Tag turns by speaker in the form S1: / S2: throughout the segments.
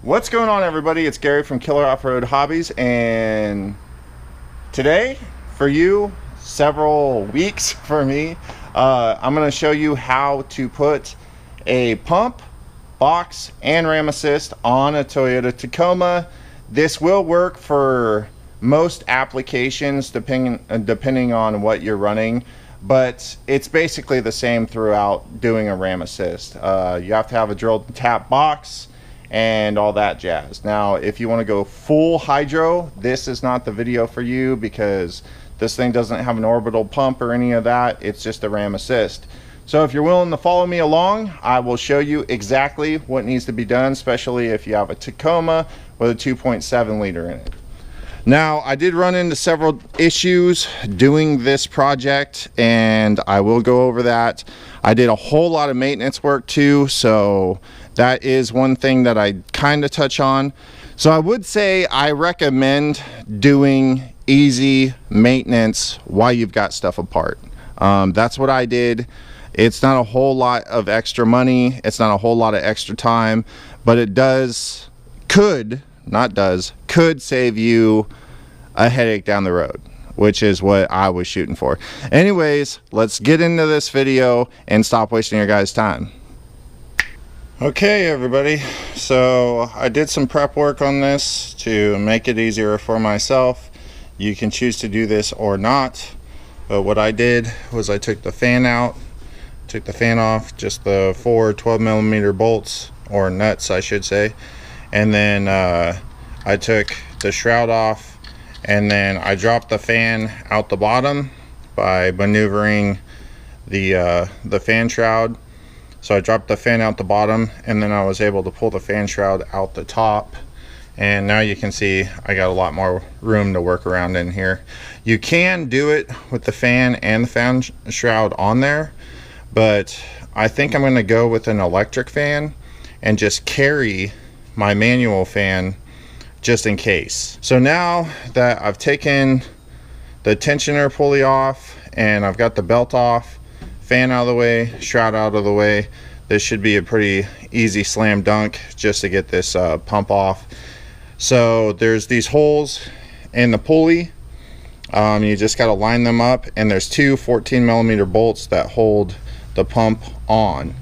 S1: What's going on, everybody? It's Gary from Killer Off-Road Hobbies, and today, for you, several weeks for me, I'm going to show you how to put a pump, box, and ram assist on a Toyota Tacoma. This will work for most applications depending on what you're running, but it's basically the same throughout doing a ram assist. You have to have a drilled and tap box and all that jazz. Now, if you want to go full hydro, this is not the video for you because this thing doesn't have an orbital pump or any of that. It's just a ram assist. So if you're willing to follow me along, I will show you exactly what needs to be done, especially if you have a Tacoma with a 2.7 liter in it. Now, I did run into several issues doing this project, and I will go over that. I did a whole lot of maintenance work too, so that is one thing that I kind of touch on. So I would say I recommend doing easy maintenance while you've got stuff apart. That's what I did. It's not a whole lot of extra money. It's not a whole lot of extra time, but it could save you a headache down the road, which is what I was shooting for. Anyways, let's get into this video and stop wasting your guys' time. Okay, everybody, so I did some prep work on this to make it easier for myself. You can choose to do this or not, but what I did was I took the fan out, took the fan off, just the 4 12mm bolts, or nuts I should say, and then I took the shroud off, and then I dropped the fan out the bottom by maneuvering the fan shroud. So I dropped the fan out the bottom, and then I was able to pull the fan shroud out the top, and now you can see I got a lot more room to work around in here. You can do it with the fan and the fan shroud on there, but I think I'm going to go with an electric fan and just carry my manual fan just in case. So now that I've taken the tensioner pulley off and I've got the belt off, fan out of the way, shroud out of the way, this should be a pretty easy slam dunk just to get this pump off. So there's these holes in the pulley. You just got to line them up, and there's two 14mm bolts that hold the pump on.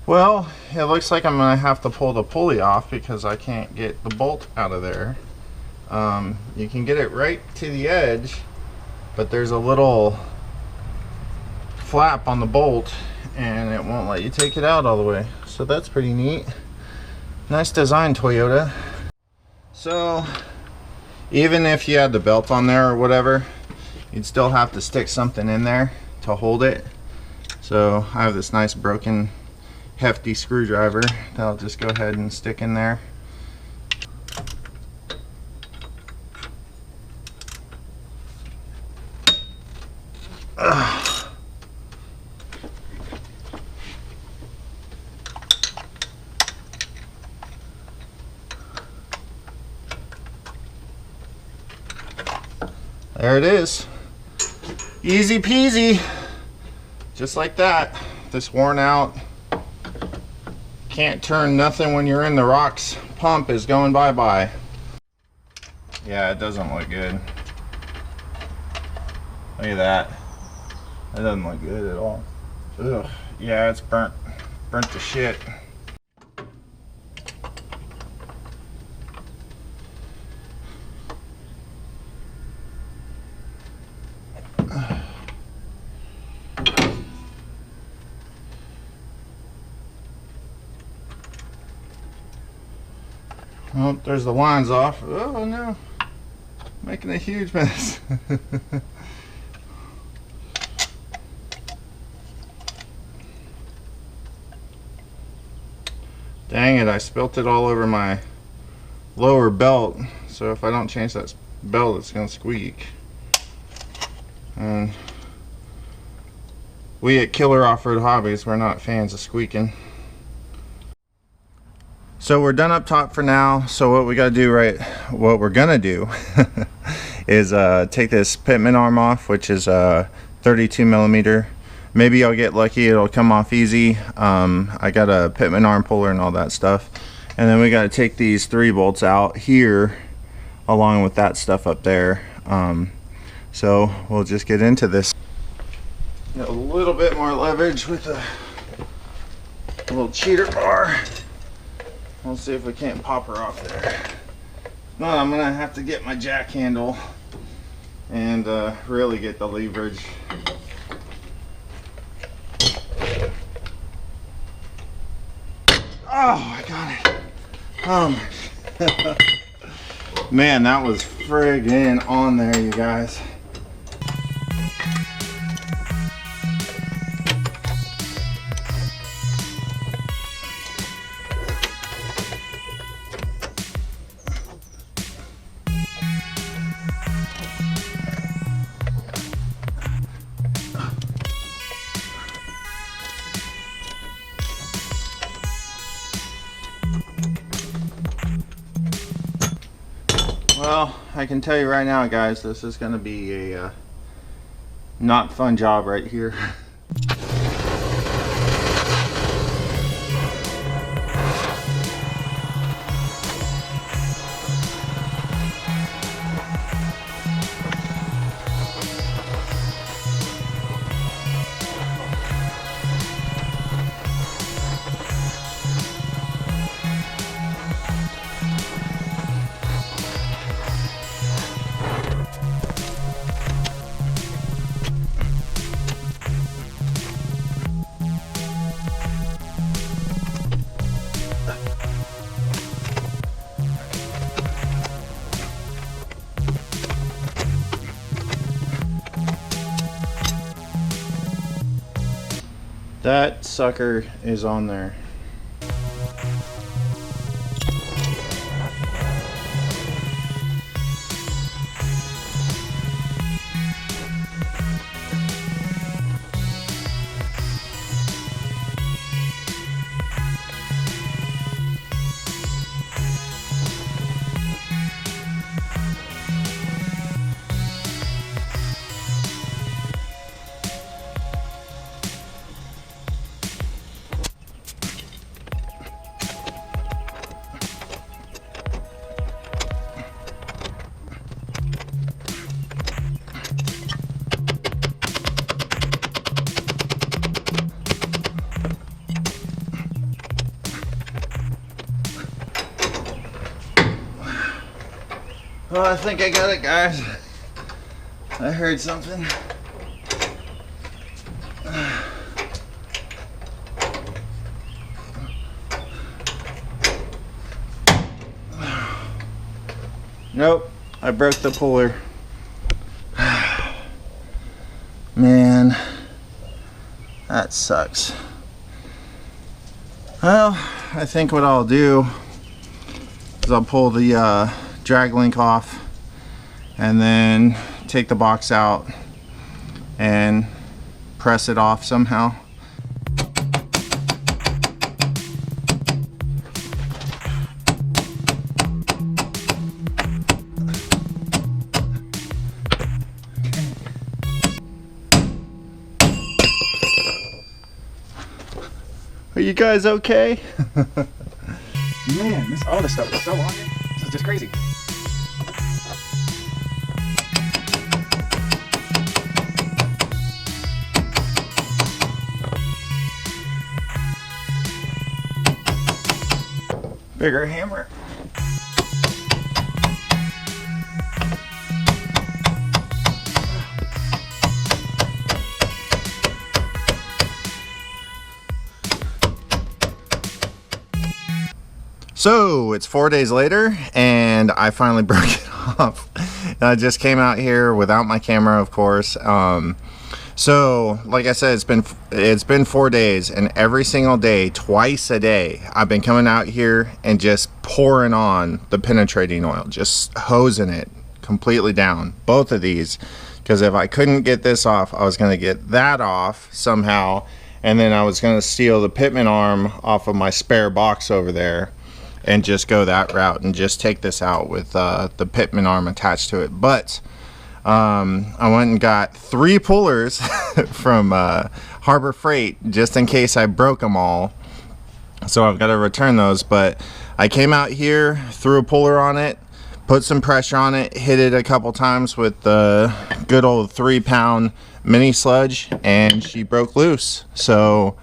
S1: Well, it looks like I'm going to have to pull the pulley off because I can't get the bolt out of there. You can get it right to the edge, but there's a little flap on the bolt and it won't let you take it out all the way. So that's pretty neat. Nice design, Toyota. So even if you had the belt on there or whatever, you'd still have to stick something in there to hold it. So I have this nice broken hefty screwdriver that I'll just go ahead and stick in there. There it is. Easy peasy. Just like that. This worn out, can't turn nothing when you're in the rocks pump is going bye-bye. Yeah, it doesn't look good. Look at that. That doesn't look good at all. Ugh. Yeah, it's burnt to shit. Oh, there's the lines off. Oh no, making a huge mess. Dang it, I spilt it all over my lower belt. So if I don't change that belt, it's gonna squeak. And we at Killer Off-Road Hobbies, we're not fans of squeaking. So we're done up top for now. So what we gotta do, what we're gonna do is take this pitman arm off, which is 32 millimeter. Maybe I'll get lucky, it'll come off easy. I got a pitman arm puller and all that stuff. And then we got to take these 3 bolts out here along with that stuff up there. So we'll just get into this. Got a little bit more leverage with a little cheater bar. We'll see if we can't pop her off there. No, I'm gonna have to get my jack handle and really get the leverage. Oh, I got it. Oh my man, that was friggin' on there, you guys. Well, I can tell you right now, guys, this is going to be a not fun job right here. That sucker is on there. Well, I think I got it, guys. I heard something. Nope, I broke the puller. Man, that sucks. Well, I think what I'll do is I'll pull the drag link off and then take the box out and press it off somehow. Are you guys okay? Man, all this stuff is so on here. This is just crazy. Bigger hammer. So it's 4 days later and I finally broke it off. I just came out here without my camera, of course. So like I said, it's been 4 days, and every single day, twice a day, I've been coming out here and just pouring on the penetrating oil, just hosing it completely down, both of these, because if I couldn't get this off, I was going to get that off somehow, and then I was going to steal the pitman arm off of my spare box over there and just go that route and just take this out with the pitman arm attached to it. But I went and got 3 pullers from Harbor Freight just in case I broke them all, so I've got to return those. But I came out here, threw a puller on it, put some pressure on it, hit it a couple times with the good old 3-pound mini sludge, and she broke loose. So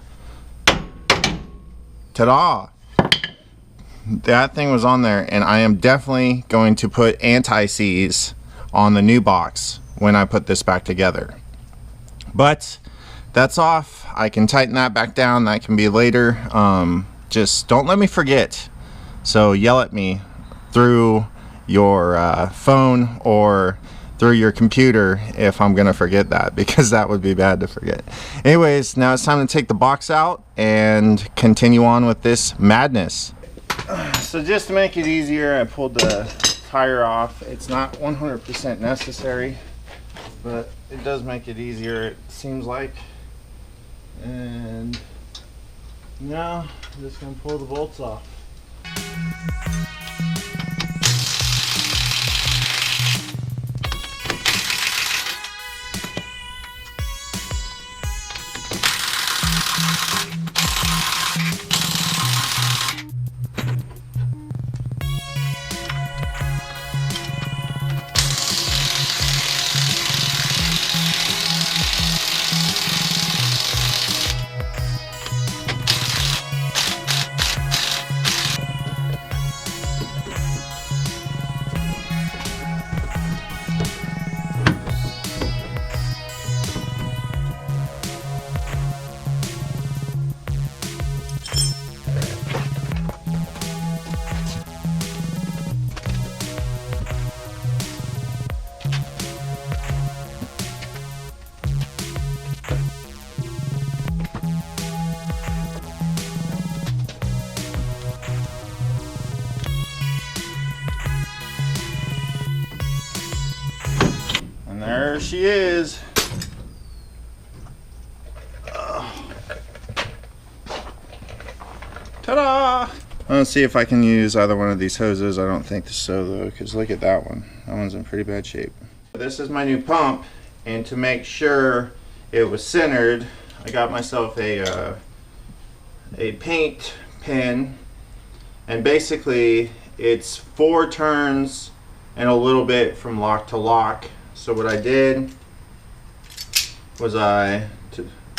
S1: ta-da, that thing was on there, and I am definitely going to put anti-seize on the new box when I put this back together. But that's off. I can tighten that back down. That can be later. Just don't let me forget. So yell at me through your phone or through your computer if I'm gonna forget that, because that would be bad to forget. Anyways, now it's time to take the box out and continue on with this madness. So just to make it easier, I pulled the tire off. It's not 100% necessary, but it does make it easier, it seems like. And now I'm just gonna pull the bolts off. There she is. Ta-da! Let's see if I can use either one of these hoses. I don't think so though, because look at that one. That one's in pretty bad shape. This is my new pump, and to make sure it was centered, I got myself a paint pen, and basically it's 4 turns and a little bit from lock to lock. So what I did was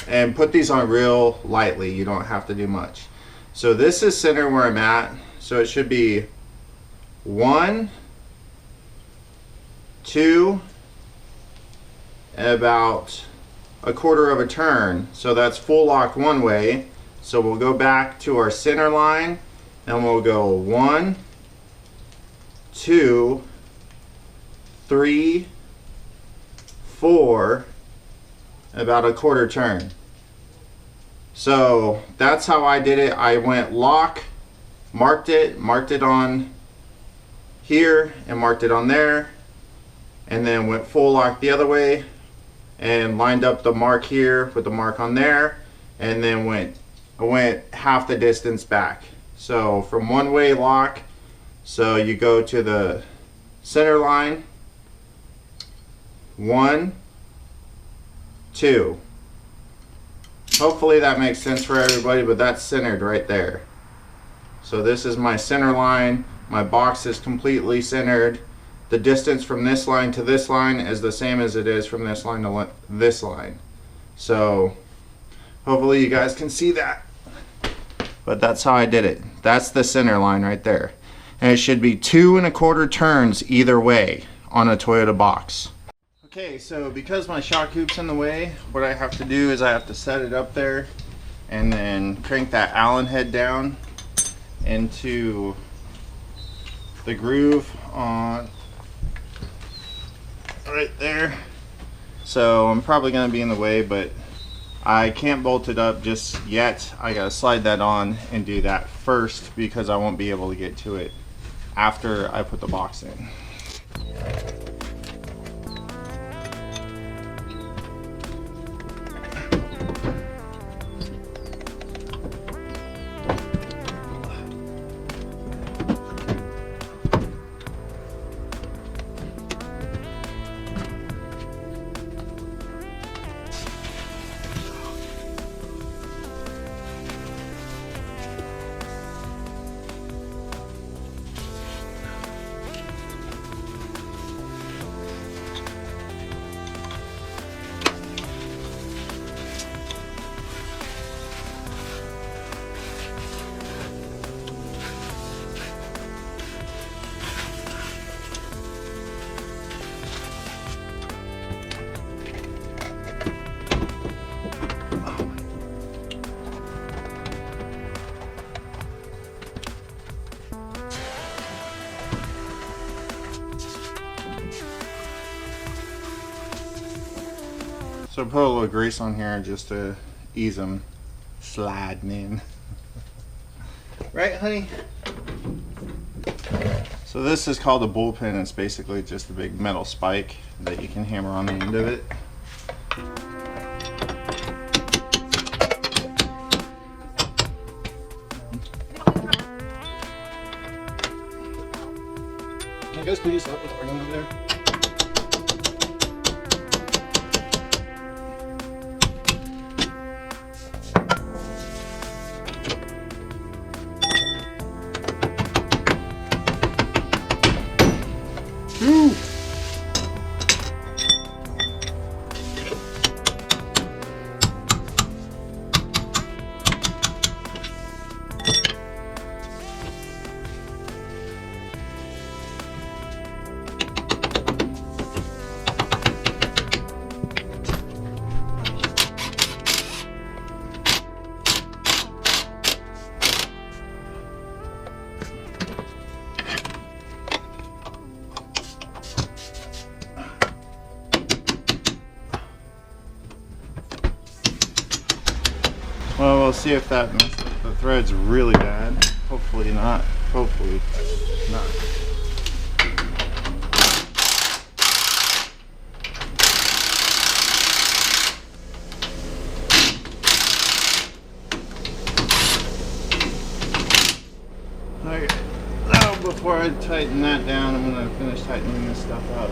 S1: and put these on real lightly, you don't have to do much. So this is center where I'm at, so it should be 1, 2, and about a quarter of a turn. So that's full lock one way. So we'll go back to our center line and we'll go 1, 2, 3, 4, about a quarter turn. So that's how I did it. I went lock, marked it on here and marked it on there, and then went full lock the other way and lined up the mark here with the mark on there, and then I went half the distance back. So from one way lock, so you go to the center line, 1, 2. Hopefully that makes sense for everybody, but that's centered right there. So this is my center line. My box is completely centered. The distance from this line to this line is the same as it is from this line to this line. So hopefully you guys can see that. But that's how I did it. That's the center line right there. And it should be 2 1/4 turns either way on a Toyota box. Okay, so because my shock hoop's in the way, what I have to do is I have to set it up there and then crank that Allen head down into the groove on right there. so I'm probably going to be in the way, but I can't bolt it up just yet. I gotta slide that on and do that first because I won't be able to get to it after I put the box in. So put a little grease on here just to ease them sliding in. Right, honey? So this is called a bullpen. It's basically just a big metal spike that you can hammer on the end of it. Can you guys please stop with arguing over there? Well, we'll see if that messed up the thread's really bad. Hopefully not. Hopefully not. Okay, now before I tighten that down, I'm going to finish tightening this stuff up.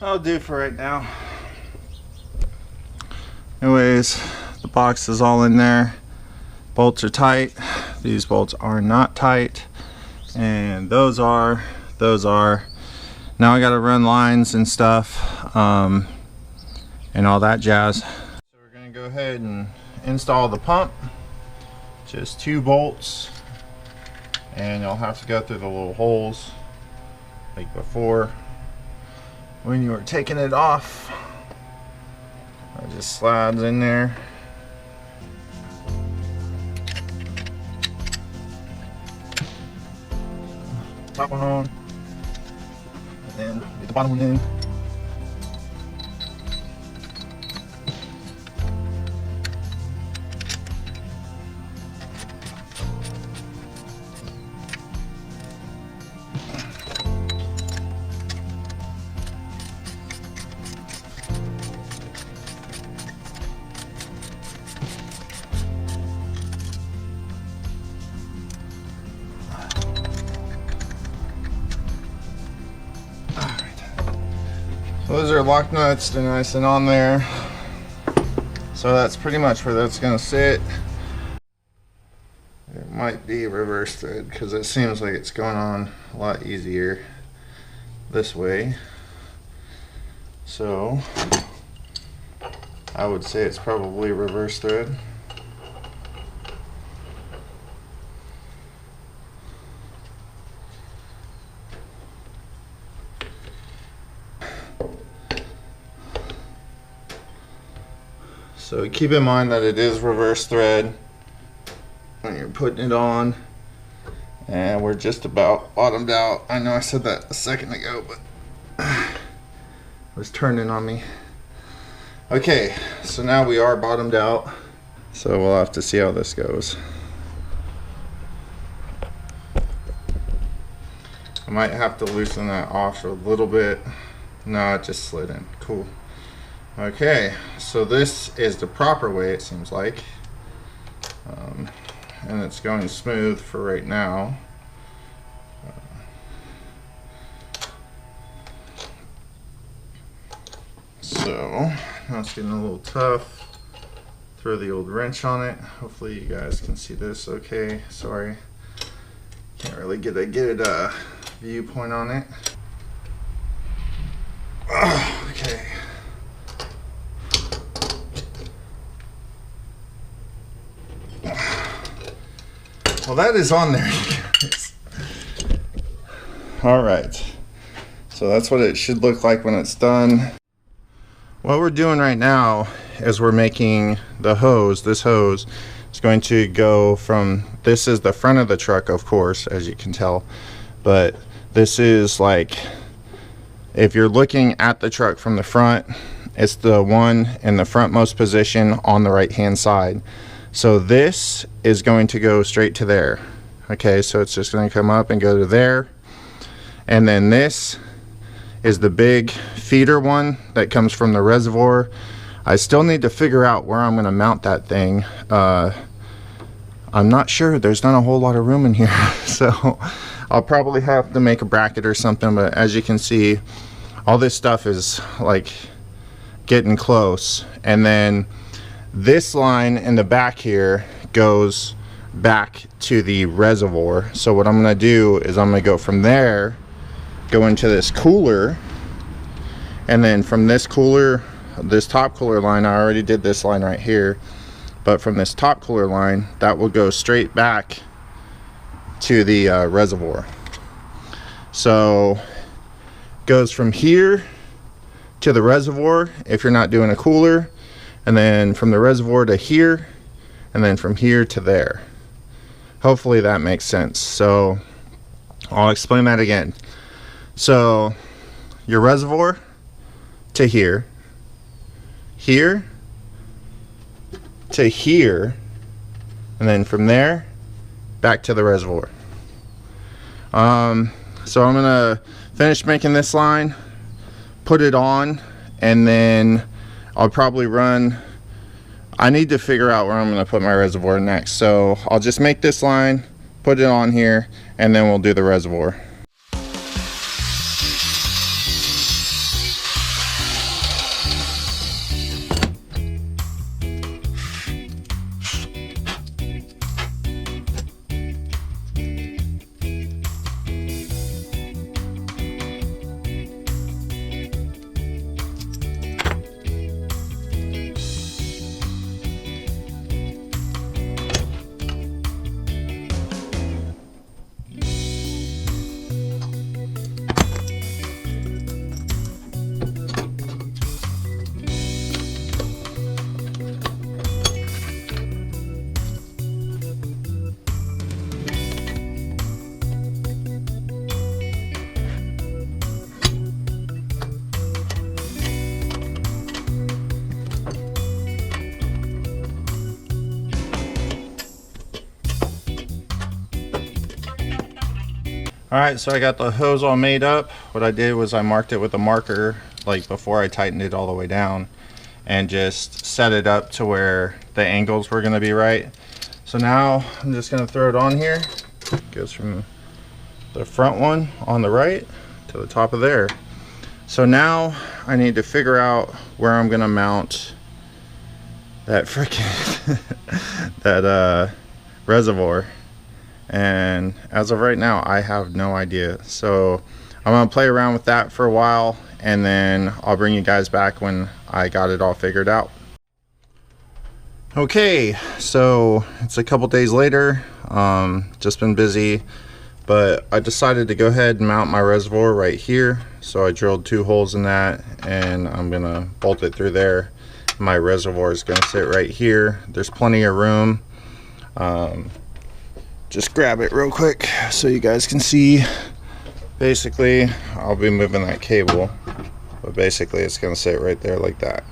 S1: That'll do for right now. Anyways, the box is all in there. Bolts are tight. These bolts are not tight. And those are. Now I gotta run lines and stuff and all that jazz. So we're gonna go ahead and install the pump. Just 2 bolts. And you'll have to go through the little holes like before. When you were taking it off, it just slides in there. Top one on, and then get the bottom one in. those are lock nuts. They're nice and on there. So that's pretty much where that's going to sit. It might be reverse thread because it seems like it's going on a lot easier this way. So I would say it's probably reverse thread. So keep in mind that it is reverse thread when you're putting it on. And we're just about bottomed out. I know I said that a second ago, but it was turning on me. Okay, so now we are bottomed out. So we'll have to see how this goes. I might have to loosen that off a little bit. No, it just slid in. Cool. Okay, so this is the proper way, it seems like. And it's going smooth for right now. So now it's getting a little tough. Throw the old wrench on it. Hopefully you guys can see this okay. Sorry, can't really get a good viewpoint on it. Okay. Well, that is on there, you guys. All right, so that's what it should look like when it's done. What we're doing right now is we're making the hose. This hose is going to go from, this is the front of the truck, of course, as you can tell, but this is like, if you're looking at the truck from the front, it's the one in the frontmost position on the right hand side. So this is going to go straight to there. Okay, so it's just going to come up and go to there. And then this is the big feeder one that comes from the reservoir. I still need to figure out where I'm going to mount that thing. I'm not sure. There's not a whole lot of room in here. So I'll probably have to make a bracket or something. But as you can see, all this stuff is like getting close. And then this line in the back here goes back to the reservoir. So what I'm going to do is I'm going to go from there, go into this cooler, and then from this cooler, this top cooler line, I already did this line right here, but from this top cooler line, that will go straight back to the reservoir. So goes from here to the reservoir if you're not doing a cooler, and then from the reservoir to here, and then from here to there. Hopefully that makes sense. So I'll explain that again. So your reservoir to here, here to here, and then from there back to the reservoir. So I'm gonna finish making this line, put it on, and then I'll probably run, I need to figure out where I'm going to put my reservoir next. So I'll just make this line, put it on here, and then we'll do the reservoir. Alright, so I got the hose all made up. What I did was I marked it with a marker, like before I tightened it all the way down, and just set it up to where the angles were going to be right. So now I'm just going to throw it on here. It goes from the front one on the right to the top of there. So now I need to figure out where I'm gonna mount that freaking that reservoir, and as of right now I have no idea. So I'm gonna play around with that for a while, and then I'll bring you guys back when I got it all figured out. Okay, so it's a couple days later. Just been busy, but I decided to go ahead and mount my reservoir right here. So I drilled 2 holes in that, and I'm gonna bolt it through there. My reservoir is gonna sit right here. There's plenty of room. Just grab it real quick so you guys can see. Basically, I'll be moving that cable, but basically it's gonna sit right there like that,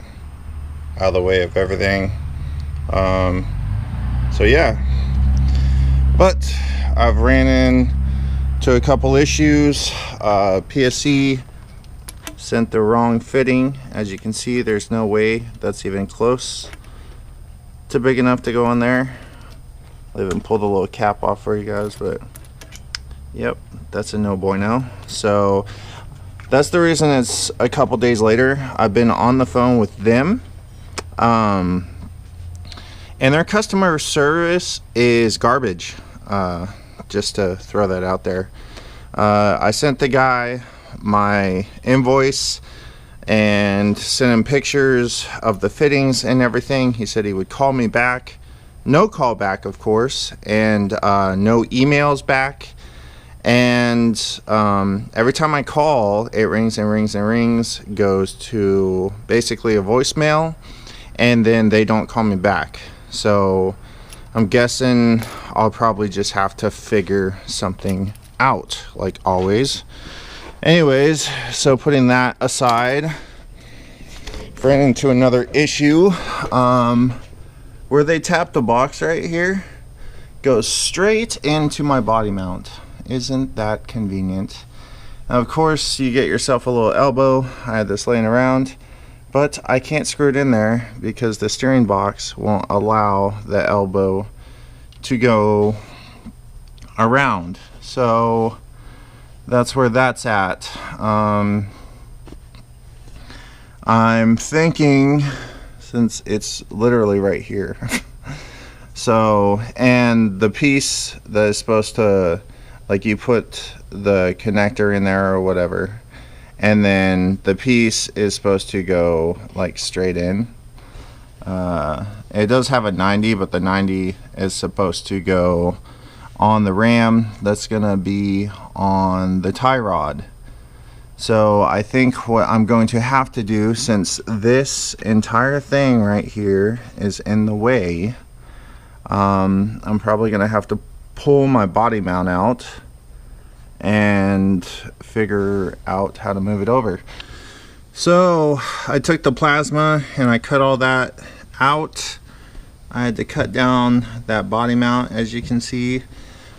S1: out of the way of everything. So yeah, but I've ran into a couple issues. PSC sent the wrong fitting. As you can see, there's no way that's even close to big enough to go in there. I'll even pull the little cap off for you guys, but yep, that's a no bueno. So that's the reason it's a couple days later. I've been on the phone with them, and their customer service is garbage. Just to throw that out there. I sent the guy my invoice and sent him pictures of the fittings and everything. He said he would call me back. No call back, of course, and no emails back. And every time I call, it rings and rings and rings, goes to basically a voicemail, and then they don't call me back. So I'm guessing I'll probably just have to figure something out, like always. Anyways, so putting that aside, ran into another issue. Where they tap the box right here goes straight into my body mount. Isn't that convenient? Now, of course, you get yourself a little elbow. I had this laying around, but I can't screw it in there because the steering box won't allow the elbow to go around. So that's where that's at. I'm thinking, since it's literally right here, so, and the piece that is supposed to, like, you put the connector in there or whatever, and then the piece is supposed to go like straight in. It does have a 90, but the 90 is supposed to go on the ram that's gonna be on the tie rod. So I think what I'm going to have to do, since this entire thing right here is in the way, I'm probably gonna have to pull my body mount out and figure out how to move it over. So I took the plasma and I cut all that out. I had to cut down that body mount, as you can see,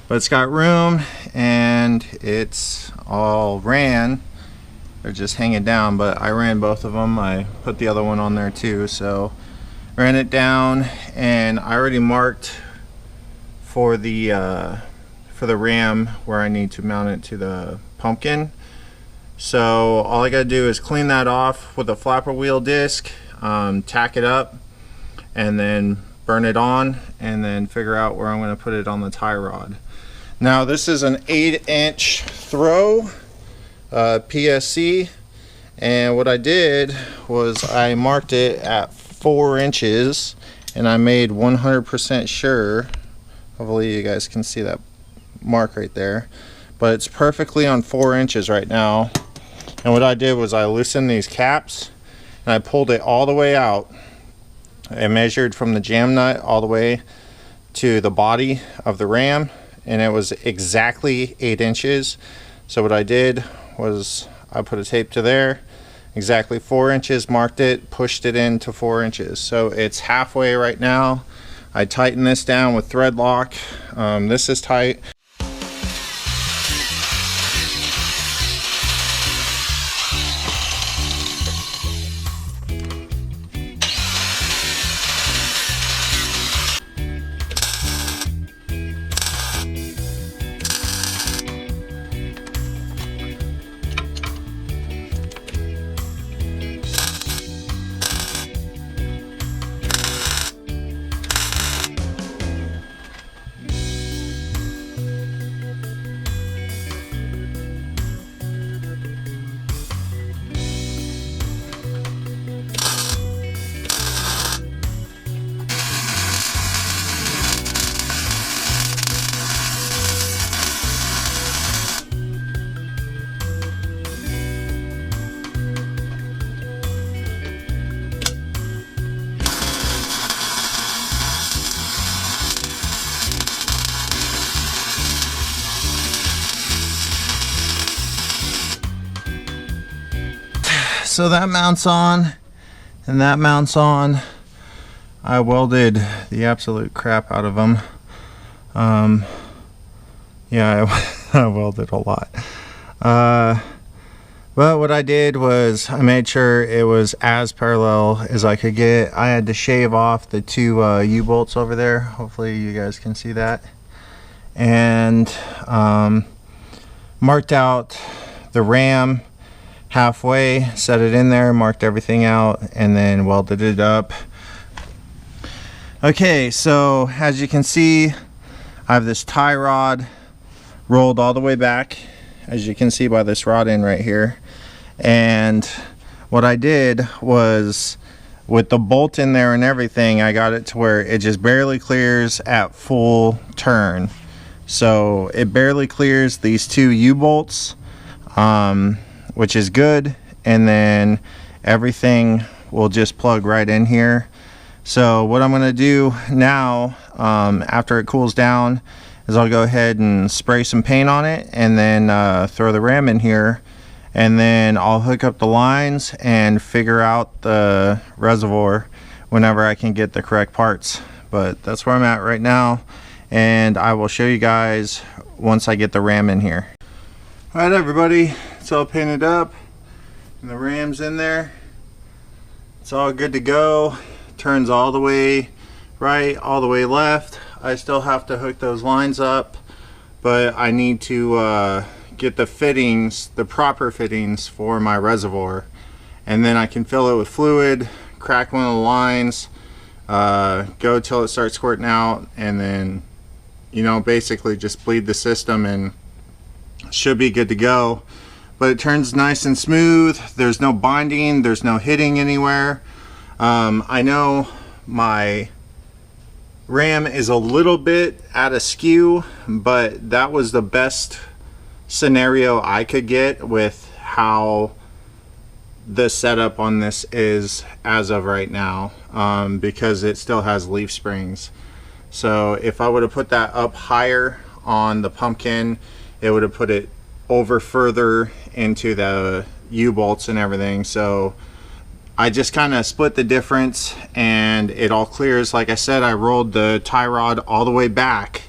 S1: but it's got room and it's all ran. They're just hanging down, but I ran both of them. I put the other one on there too, so ran it down, and I already marked for the ram where I need to mount it to the pumpkin. So all I gotta do is clean that off with a flapper wheel disc, tack it up, and then burn it on, and then figure out where I'm gonna put it on the tie rod. Now this is an 8-inch throw, PSC, and what I did was I marked it at 4 inches, and I made 100% sure, hopefully you guys can see that mark right there, but it's perfectly on 4 inches right now. And what I did was I loosened these caps and I pulled it all the way out. I measured from the jam nut all the way to the body of the ram, and it was exactly 8 inches. So what I did was I put a tape to there, exactly 4 inches, marked it, pushed it into 4 inches. So it's halfway right now. I tighten this down with thread lock. This is tight. so that mounts on and that mounts on. I welded the absolute crap out of them. Yeah, I welded a lot. But what I did was I made sure it was as parallel as I could get. I had to shave off the two U-bolts over there. Hopefully you guys can see that. And marked out the ram halfway, set it in there, marked everything out, and then welded it up. Okay, so as you can see, I have this tie rod rolled all the way back, as you can see by this rod end right here. And what I did was, with the bolt in there and everything, I got it to where it just barely clears at full turn. So it barely clears these two U-bolts, which is good, and then everything will just plug right in here. So what I'm going to do now, after it cools down, is I'll go ahead and spray some paint on it, and then throw the ram in here, and then I'll hook up the lines and figure out the reservoir whenever I can get the correct parts. But that's where I'm at right now, and I will show you guys once I get the ram in here. Alright everybody, it's all painted up and the ram's in there. It's all good to go. Turns all the way right, all the way left. I still have to hook those lines up, but I need to get the fittings, the proper fittings for my reservoir, and then I can fill it with fluid, crack one of the lines, go till it starts squirting out, and then, you know, basically just bleed the system and should be good to go. But it turns nice and smooth. There's no binding, there's no hitting anywhere. I know my ram is a little bit at askew, but that was the best scenario I could get with how the setup on this is as of right now, because it still has leaf springs. So if I would have put that up higher on the pumpkin, it would have put it over further into the U-bolts and everything. So I just kind of split the difference and it all clears. Like I said, I rolled the tie rod all the way back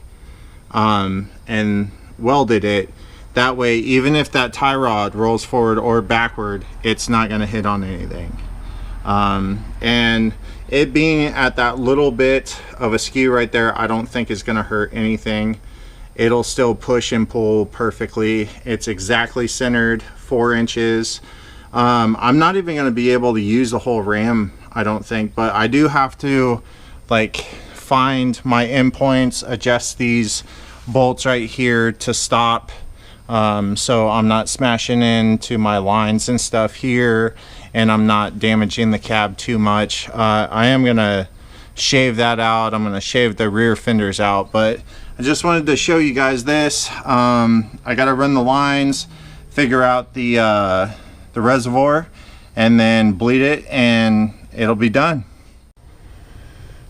S1: and welded it. That way, even if that tie rod rolls forward or backward, it's not going to hit on anything. And it being at that little bit of a skew right there, I don't think is going to hurt anything. It'll still push and pull perfectly. It's exactly centered, 4 inches. I'm not even going to be able to use the whole ram, I don't think, but I do have to like find my endpoints, adjust these bolts right here to stop, so I'm not smashing into my lines and stuff here, and I'm not damaging the cab too much. I am going to shave that out. I'm going to shave the rear fenders out, but I just wanted to show you guys this. I got to run the lines, figure out the reservoir, and then bleed it, and it'll be done.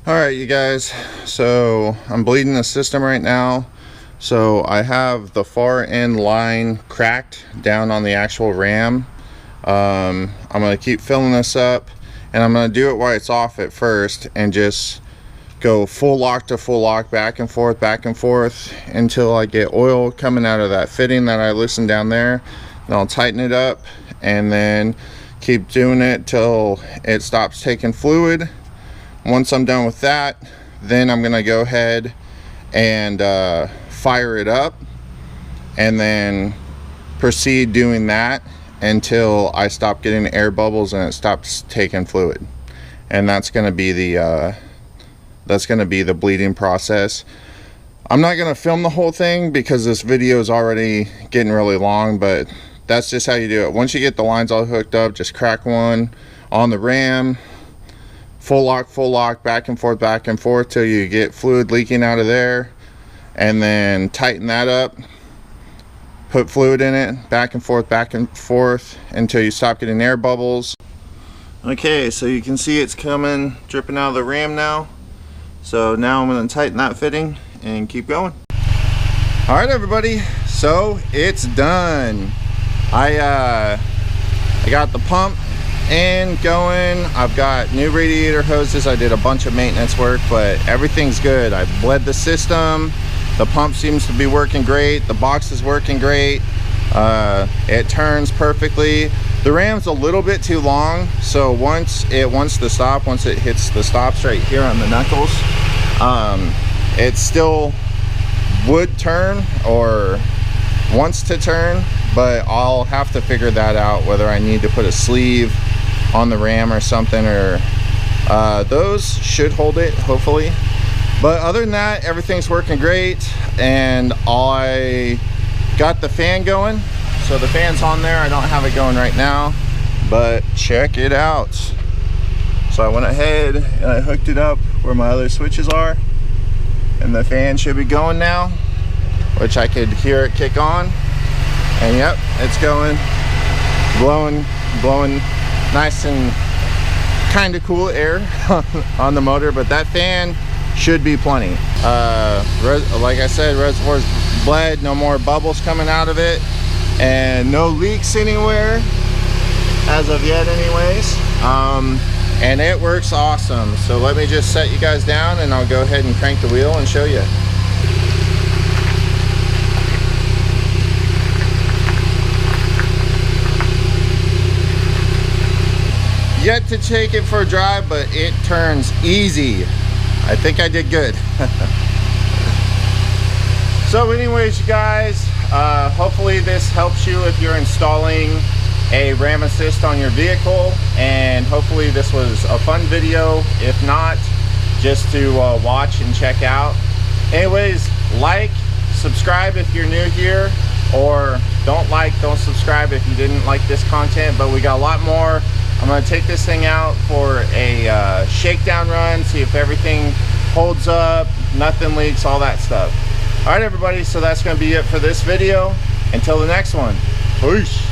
S1: Alright you guys, so I'm bleeding the system right now. So I have the far end line cracked down on the actual ram. I'm going to keep filling this up, and I'm going to do it while it's off at first and just go full lock to full lock, back and forth until I get oil coming out of that fitting that I loosened down there. Then I'll tighten it up and then keep doing it till it stops taking fluid. Once I'm done with that, then I'm gonna go ahead and fire it up and then proceed doing that until I stop getting air bubbles and it stops taking fluid. And that's gonna be the bleeding process. I'm not gonna film the whole thing because this video is already getting really long, but that's just how you do it. Once you get the lines all hooked up, just crack one on the ram, full lock, back and forth till you get fluid leaking out of there, and then tighten that up, put fluid in it, back and forth until you stop getting air bubbles. Okay, so you can see it's coming, dripping out of the ram now. So now I'm going to tighten that fitting and keep going. Alright everybody, so it's done. I got the pump and going. I've got new radiator hoses. I did a bunch of maintenance work, but everything's good. I bled the system. The pump seems to be working great. The box is working great. It turns perfectly. The ram's a little bit too long, so once it hits the stops right here on the knuckles, it still would turn or wants to turn, but I'll have to figure that out, whether I need to put a sleeve on the ram or something, or those should hold it, hopefully. But other than that, everything's working great, and I got the fan going. So the fan's on there. I don't have it going right now, but check it out. So I went ahead and I hooked it up where my other switches are, and the fan should be going now, which I could hear it kick on. And yep, it's going, blowing nice and kind of cool air on the motor. But that fan should be plenty. Like I said, reservoir's bled, no more bubbles coming out of it, and no leaks anywhere as of yet anyways. And it works awesome. So let me just set you guys down and I'll go ahead and crank the wheel and show you. Yet to take it for a drive, but it turns easy. I think I did good. So anyways, you guys, hopefully this helps you if you're installing a ram assist on your vehicle, and hopefully this was a fun video. If not, just to watch and check out. Anyways, like, subscribe if you're new here, or don't subscribe if you didn't like this content. But we got a lot more. I'm going to take this thing out for a shakedown run, see if everything holds up, nothing leaks, all that stuff. All right, everybody, so that's going to be it for this video. Until the next one, peace.